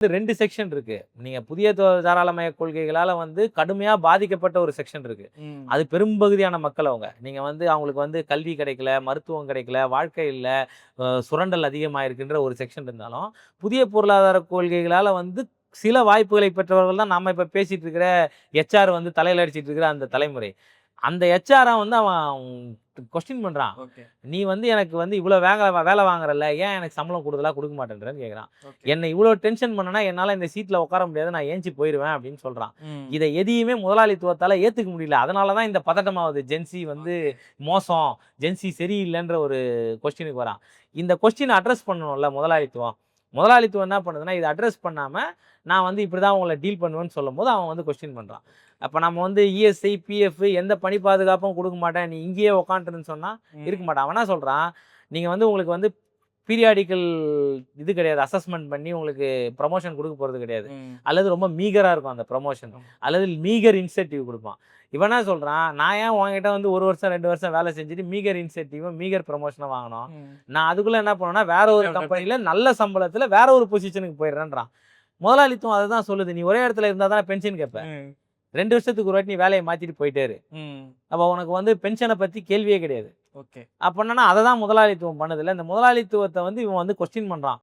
2 section இருக்கு. நீங்க புதிய தாராளமய கொள்கைகளால வந்து கடுமையா பாதிக்கப்பட்ட ஒரு செக்ஷன் இருக்கு. அது பெரும்பகுதியான மக்கள் அவங்க. நீங்க வந்து அவங்களுக்கு வந்து கல்வி கிடைக்கல, மருத்துவம் கிடைக்கல, வாழ்க்கை இல்ல, சுரண்டல் அதிகமாயிருக்குன்ற ஒரு செக்ஷன் இருந்தாலும், புதிய பொருளாதார கொள்கைகளால வந்து சில வாய்ப்புகளை பெற்றவர்கள் தான் நாம இப்ப பேசிட்டு இருக்கிற ஹெச்ஆர் வந்து தலையில அடிச்சிட்டு இருக்கிற அந்த தலைமுறை. அந்த ஹெச்ஆர வந்து அவன் கொஸ்டின் பண்றான். ஓகே. "நீ வந்து எனக்கு வந்து இவ்ளோ வேலை வாங்குறல்ல, ஏன் எனக்கு சம்பளம் கூடுதலா குடுக்க மாட்டேன்றன்னு?" கேட்குறான். ஓகே. "என்ன இவ்ளோ டென்ஷன் பண்ணனா, என்னால இந்த சீட்ல உட்கார முடியாது. நான் ஏஞ்சி போயிருவேன்." அப்படின்னு சொல்றான். ம். இத எதையுமே முதலாளித்துவத்தால ஏத்துக்க முடியல. அதனால தான் இந்த பதட்டமாவுது. ஜென்சி வந்து மோசம், ஜென்சி சரியில்லன்ற ஒரு கொஸ்டினுக்கு வரான். இந்த கொஸ்டின அட்ரஸ் பண்ணணும்ல முதலாளித்துவம். முதலாளித்துவம் என்ன பண்ணுதுன்னா, இத அட்ரஸ் பண்ணாம, நான் வந்து இப்படிதான் உங்கள டீல் பண்ணுவேன்னு சொல்லும்போது, அவன் வந்து கொஸ்டின் பண்றான். அப்ப நம்ம வந்து இஎஸ்ஐ, பிஎஃப் எந்த பணி பாதுகாப்பும் குடுக்க மாட்டேன். நீ இங்கேயே உட்காந்துருன்னு சொன்னா, இருக்க மாட்டான். அவன் என்ன சொல்றான், நீங்க வந்து உங்களுக்கு வந்து பீரியாடிக்கல் இது கிடையாது. அசஸ்மென்ட் பண்ணி உங்களுக்கு புரமோஷன் குடுக்க போறது கிடையாது. ம். அல்லது ரொம்ப மீகரா இருக்கும் அந்த புரமோஷன். ஆமா. அல்லது மீகர் இன்சென்டிவ் குடுப்பான். இவன் என்ன சொல்றான், நான் ஏன் உன்கிட்ட வந்து 1 வருஷம், 2 வருஷம் வேலை செஞ்சுட்டு மீகர் இன்சென்டிவும், மீகர் புரமோஷனும் வாங்கணும். ம். நான் அதுக்குள்ள என்ன பண்ணுவேன்னா, வேற ஒரு கம்பெனில நல்ல சம்பளத்துல வேற ஒரு பொசிஷனுக்கு போயிடுறேன்றான். முதலாளித்துவம் அததான் சொல்லுது. நீ ஒரே இடத்துல இருந்தா தானே பென்ஷன் கேட்ப. ம். 2 வருஷத்துக்கு ஒரு வாட்டி நீ வேலைய மாத்திட்டு போயிட்டே இரு. ம். அப்ப உனக்கு வந்து பென்ஷன பத்தி கேள்வியே கிடையாது. ஓகே. அப்ப என்னன்னா, அததான் முதலாளித்துவம் பண்ணுதுல்ல. இந்த முதலாளித்துவத்த வந்து இவன் வந்து கொஸ்டின் பண்றான்.